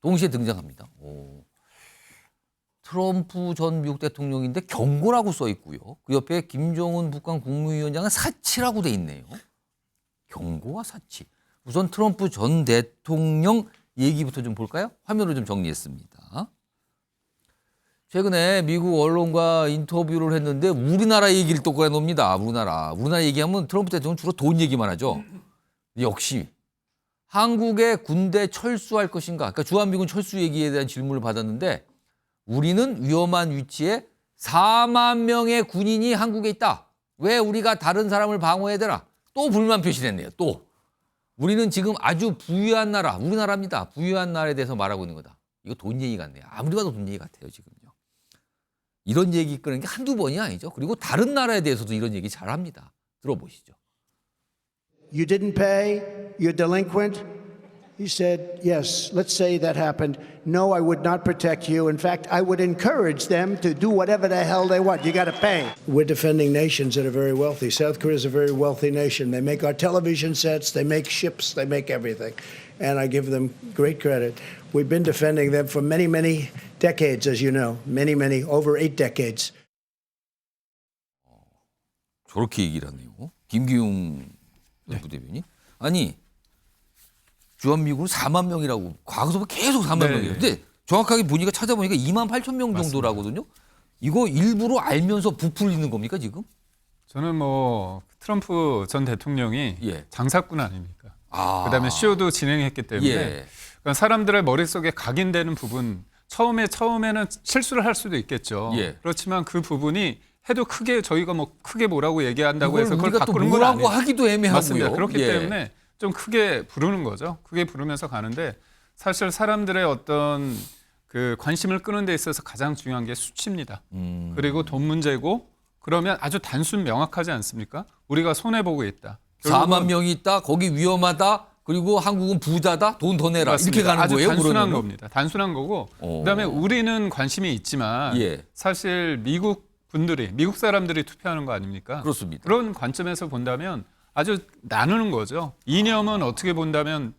동시에 등장합니다. 트럼프 전 미국 대통령인데 경고라고 써 있고요. 그 옆에 김정은 북한 국무위원장은 사치라고 돼 있네요. 경고와 사치. 우선 트럼프 전 대통령 얘기부터 좀 볼까요? 화면으로 좀 정리했습니다. 최근에 미국 언론과 인터뷰를 했는데 우리나라 얘기를 또 꺼내놉니다. 우리나라 얘기하면 트럼프 대통령은 주로 돈 얘기만 하죠. 역시 한국의 군대 철수할 것인가? 그러니까 주한미군 철수 얘기에 대한 질문을 받았는데 우리는 위험한 위치에 4만 명의 군인이 한국에 있다. 왜 우리가 다른 사람을 방어해야 되나? 또 불만 표시를 했네요. 또. 우리는 지금 아주 부유한 나라, 우리나라입니다. 부유한 나라에 대해서 말하고 있는 거다. 이거 돈 얘기 같네요. 아무리 봐도 돈 얘기 같아요, 지금요. 이런 얘기 끄는 게 한두 번이 아니죠. 그리고 다른 나라에 대해서도 이런 얘기 잘 합니다. 들어보시죠. You didn't pay, you're delinquent. He said, yes, let's say that happened. No, I would not protect you. In fact, I would encourage them to do whatever the hell they want. You got to pay. We're defending nations that are very wealthy. South Korea is a very wealthy nation. They make our television sets, they make ships, they make everything. And I give them great credit. We've been defending them for many, many decades, as you know. Many, over 8 decades. 저렇게 얘기를 하네요. 김기웅 부대변인. 아니, 주한미군은 4만 명이라고 과거서부터 계속 4만 명이에요. 근데 정확하게 보니까 찾아보니까 2만 8천 명 정도라거든요. 이거 일부러 알면서 부풀리는 겁니까 지금? 저는 뭐 트럼프 전 대통령이 예. 장사꾼 아닙니까? 그다음에 쇼도 진행했기 때문에 예. 그러니까 사람들의 머릿속에 각인되는 부분 처음에는 실수를 할 수도 있겠죠. 예. 그렇지만 그 부분이 해도 크게 저희가 뭐 크게 뭐라고 얘기한다고 해서 그걸 우리가 또 바꾸는 건 뭐라고 아니에요. 하기도 애매하고요. 맞습니다. 그렇기 예. 때문에 좀 크게 부르는 거죠. 크게 부르면서 가는데 사실 사람들의 어떤 그 관심을 끄는 데 있어서 가장 중요한 게 수치입니다. 그리고 돈 문제고 그러면 아주 단순 명확하지 않습니까? 우리가 손해보고 있다. 4만 명이 있다. 거기 위험하다. 그리고 한국은 부자다. 돈 더 내라. 맞습니다. 이렇게 가는 아주 거예요. 단순한 그러면은? 겁니다. 단순한 거고 그다음에 우리는 관심이 있지만 예. 사실 미국 사람들이 투표하는 거 아닙니까? 그렇습니다. 그런 관점에서 본다면 아주 나누는 거죠. 이념은 어떻게 본다면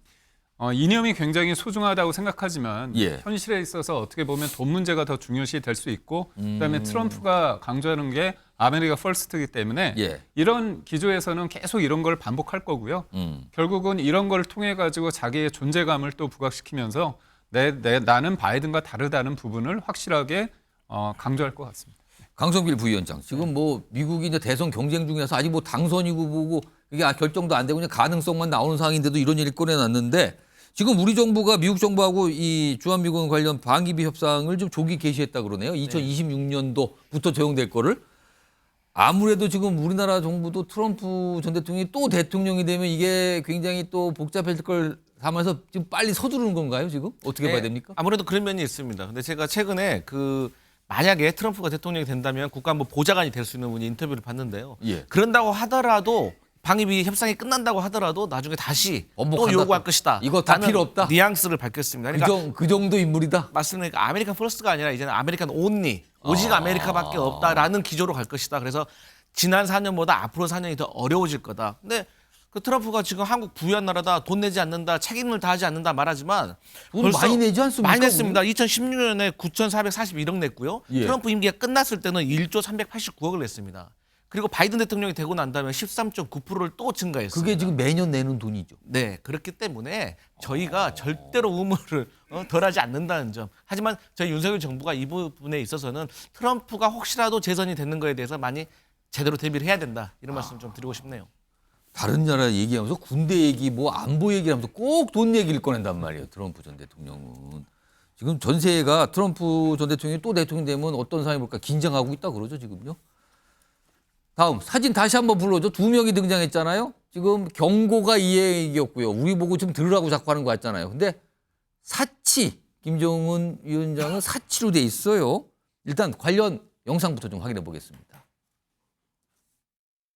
이념이 굉장히 소중하다고 생각하지만 예. 현실에 있어서 어떻게 보면 돈 문제가 더 중요시 될 수 있고 그다음에 트럼프가 강조하는 게 아메리카 퍼스트이기 때문에 예. 이런 기조에서는 계속 이런 걸 반복할 거고요. 결국은 이런 걸 통해 가지고 자기의 존재감을 또 부각시키면서 나는 바이든과 다르다는 부분을 확실하게 강조할 것 같습니다. 강성필 부위원장. 지금 뭐 미국이 이제 대선 경쟁 중이라서 아직 뭐 당선이고 뭐고 이게 결정도 안 되고 그냥 가능성만 나오는 상황인데도 이런 얘기를 꺼내놨는데 지금 우리 정부가 미국 정부하고 이 주한미군 관련 방위비 협상을 좀 조기 개시했다 그러네요. 2026년도부터 적용될 거를. 아무래도 지금 우리나라 정부도 트럼프 전 대통령이 또 대통령이 되면 이게 굉장히 또 복잡해질 걸 삼아서 지금 빨리 서두르는 건가요, 지금? 어떻게 봐야 됩니까? 아무래도 그런 면이 있습니다. 근데 제가 최근에 만약에 트럼프가 대통령이 된다면 국가안보 보좌관이 될 수 있는 분이 인터뷰를 봤는데요. 예. 그런다고 하더라도 방위비 협상이 끝난다고 하더라도 나중에 다시 또 원복한다 요구할 또. 것이다. 이거 다 라는 필요 없다? 뉘앙스를 밝혔습니다. 그러니까 그 정도 인물이다? 맞습니다. 그러니까 아메리칸 퍼스트가 아니라 이제는 아메리칸 온리, 오직 아메리카밖에 없다라는 기조로 갈 것이다. 그래서 지난 4년보다 앞으로 4년이 더 어려워질 거다. 근데 그 트럼프가 지금 한국 부유한 나라다, 돈 내지 않는다, 책임을 다하지 않는다 말하지만 돈 많이 내지 않습니까? 많이 냈습니다. 2016년에 9,441억 냈고요. 예. 트럼프 임기가 끝났을 때는 1조 389억을 냈습니다. 그리고 바이든 대통령이 되고 난 다음에 13.9%를 또 증가했습니다. 그게 지금 매년 내는 돈이죠. 네, 그렇기 때문에 저희가 절대로 의무를 덜하지 않는다는 점. 하지만 저희 윤석열 정부가 이 부분에 있어서는 트럼프가 혹시라도 재선이 되는 거에 대해서 많이 제대로 대비를 해야 된다. 이런 말씀 좀 드리고 싶네요. 다른 나라 얘기하면서 군대 얘기, 뭐 안보 얘기하면서 꼭 돈 얘기를 꺼낸단 말이에요. 트럼프 전 대통령은. 지금 전세가 트럼프 전 대통령이 또 대통령 되면 어떤 상황이 볼까 긴장하고 있다 그러죠, 지금요. 다음 사진 다시 한번 불러줘. 2명이 등장했잖아요. 지금 경고가 이 얘기였고요. 우리 보고 좀 들으라고 자꾸 하는 거 같잖아요. 근데 사치, 김정은 위원장은 사치로 돼 있어요. 일단 관련 영상부터 좀 확인해 보겠습니다.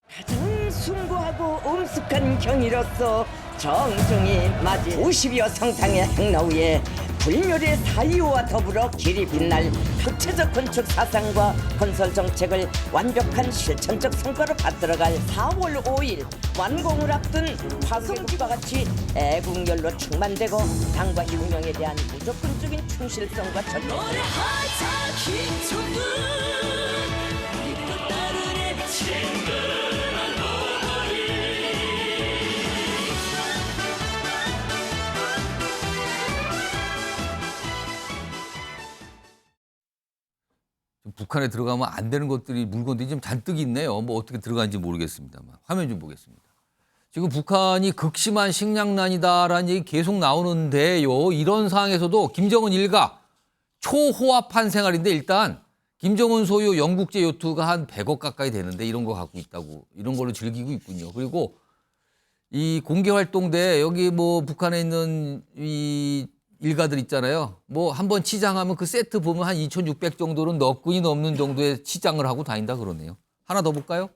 가장 숭고하고 엄숙한 경위로서 정성이 맞은 50여 상상의 행로에 불멸의 사유와 더불어 길이 빛날 구체적 건축 사상과 건설 정책을 완벽한 실천적 성과로 받들어갈 4월 5일 완공을 앞둔 화성지와 같이 애국열로 충만되고 당과 혁명에 대한 무조건적인 충실성과 전념 북한에 들어가면 안 되는 것들이 물건들이 좀 잔뜩 있네요. 뭐 어떻게 들어가는지 모르겠습니다만 화면 좀 보겠습니다. 지금 북한이 극심한 식량난이다라는 얘기 계속 나오는데요. 이런 상황에서도 김정은 일가 초호화판 생활인데 일단 김정은 소유 영국제 요트가 한 100억 가까이 되는데 이런 거 갖고 있다고 이런 걸로 즐기고 있군요. 그리고 이 공개활동대 여기 뭐 북한에 있는 이 일가들 있잖아요. 뭐 한번 치장하면 그 세트 보면 한 2,600 정도는 너끈히 넘는 정도의 치장을 하고 다닌다 그러네요. 하나 더 볼까요?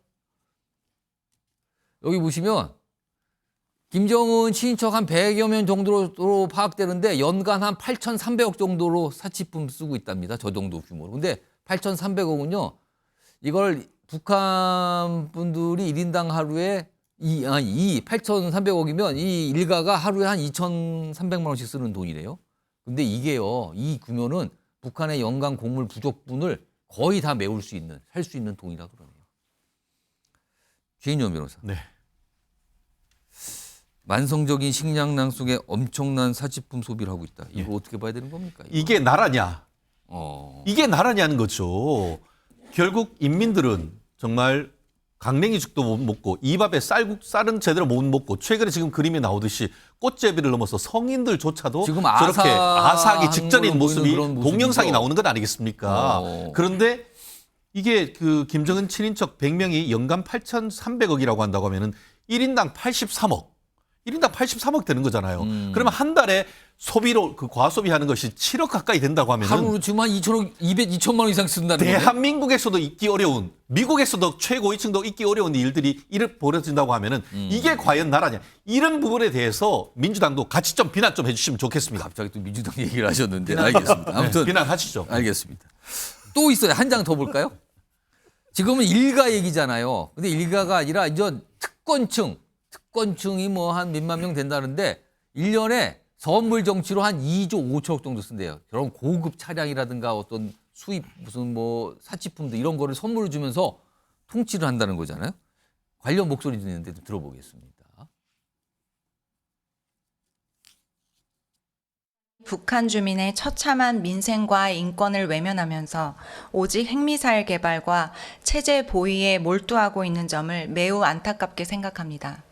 여기 보시면 김정은 친인척 한 100여 명 정도로 파악되는데 연간 한 8,300억 정도로 사치품 쓰고 있답니다. 저 정도 규모로. 근데 8,300억은요. 이걸 북한 분들이 1인당 하루에 8,300억이면 이 일가가 하루에 한 2,300만 원씩 쓰는 돈이래요. 근데 이게요. 이 규모는 북한의 연간 곡물 부족분을 거의 다 메울 수 있는, 살 수 있는 돈이라 그러네요. 최인영 변호사. 네. 만성적인 식량난 속에 엄청난 사치품 소비를 하고 있다. 이거 어떻게 봐야 되는 겁니까? 이거? 이게 나라냐? 어. 이게 나라냐는 거죠. 결국 인민들은 정말 강냉이죽도 못 먹고 이 밥에 쌀은 제대로 못 먹고 최근에 지금 그림이 나오듯이 꽃제비를 넘어서 성인들조차도 지금 저렇게 아사하기 직전인 모습이 그런 모습이죠. 동영상이 나오는 건 아니겠습니까? 그런데 이게 그 김정은 친인척 100명이 연간 8,300억이라고 한다고 하면은 1인당 83억. 1인당 83억 되는 거잖아요. 그러면 한 달에 소비로 그 과소비하는 것이 7억 가까이 된다고 하면은 하루로 지금 한 2천만 원 이상 쓴다는 거예요. 대한민국에서도 있기 어려운, 미국에서도 최고위층도 있기 어려운 일들이 벌어진다고 하면은 이게 과연 나라냐? 이런 부분에 대해서 민주당도 같이 좀 비난 좀 해주시면 좋겠습니다. 갑자기 또 민주당 얘기를 하셨는데 알겠습니다. 아무튼 네, 비난하시죠. 알겠습니다. 또 있어요. 한 장 더 볼까요? 지금은 일가 얘기잖아요. 근데 일가가 아니라 이제 특권층이 뭐 한 몇만 명 된다는데 1년에 선물 정치로 한 2조 5천억 정도 쓴대요. 그런 고급 차량이라든가 어떤 수입 무슨 뭐 사치품들 이런 거를 선물을 주면서 통치를 한다는 거잖아요. 관련 목소리 듣는데 좀 들어보겠습니다. 북한 주민의 처참한 민생과 인권을 외면하면서 오직 핵미사일 개발과 체제 보위에 몰두하고 있는 점을 매우 안타깝게 생각합니다.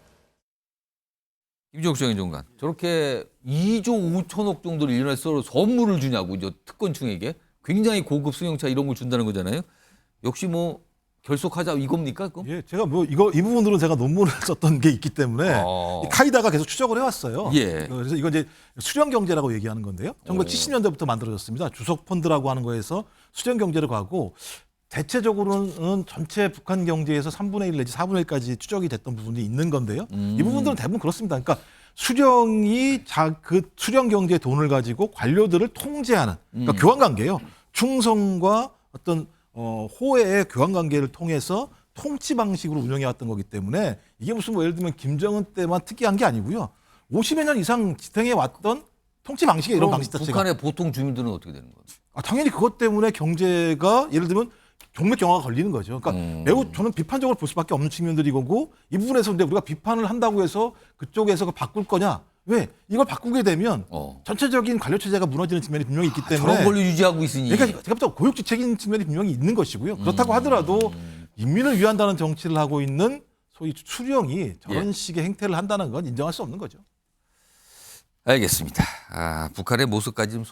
김종석 행정관 저렇게 2조 5천억 정도를 1년에 서로 선물을 주냐고 이제 특권층에게 굉장히 고급 승용차 이런 걸 준다는 거잖아요. 역시 뭐 결속하자 이겁니까? 그럼? 예, 제가 뭐 이 부분으로는 제가 논문을 썼던 게 있기 때문에 이 카이다가 계속 추적을 해왔어요. 예. 그래서 이건 이제 수령 경제라고 얘기하는 건데요. 1970년대부터 만들어졌습니다. 주석 펀드라고 하는 거에서 수령 경제를 가고 대체적으로는 전체 북한 경제에서 3분의 1 내지 4분의 1까지 추적이 됐던 부분이 있는 건데요. 이 부분들은 대부분 그렇습니다. 그러니까 수령이 그 수령 경제의 돈을 가지고 관료들을 통제하는 그러니까 교환 관계예요. 충성과 어떤 호혜의 교환 관계를 통해서 통치 방식으로 운영해왔던 거기 때문에 이게 무슨 뭐 예를 들면 김정은 때만 특이한 게 아니고요. 50여 년 이상 지탱해왔던 통치 방식의 이런 방식 자체가. 북한의 보통 주민들은 어떻게 되는 거죠? 당연히 그것 때문에 경제가 예를 들면 경맥 경화가 걸리는 거죠. 그러니까 매우 저는 비판적으로 볼 수밖에 없는 측면들이 거고 이 부분에서 근데 우리가 비판을 한다고 해서 그쪽에서 바꿀 거냐? 왜? 이걸 바꾸게 되면 전체적인 관료 체제가 무너지는 측면이 분명히 있기 때문에 저런 걸로 유지하고 있으니. 그러니까 제가 볼 때 고육지책인 측면이 분명히 있는 것이고요. 그렇다고 하더라도 인민을 위한다는 정치를 하고 있는 소위 수령이 저런 식의 행태를 한다는 건 인정할 수 없는 거죠. 알겠습니다. 북한의 모습까지 좀.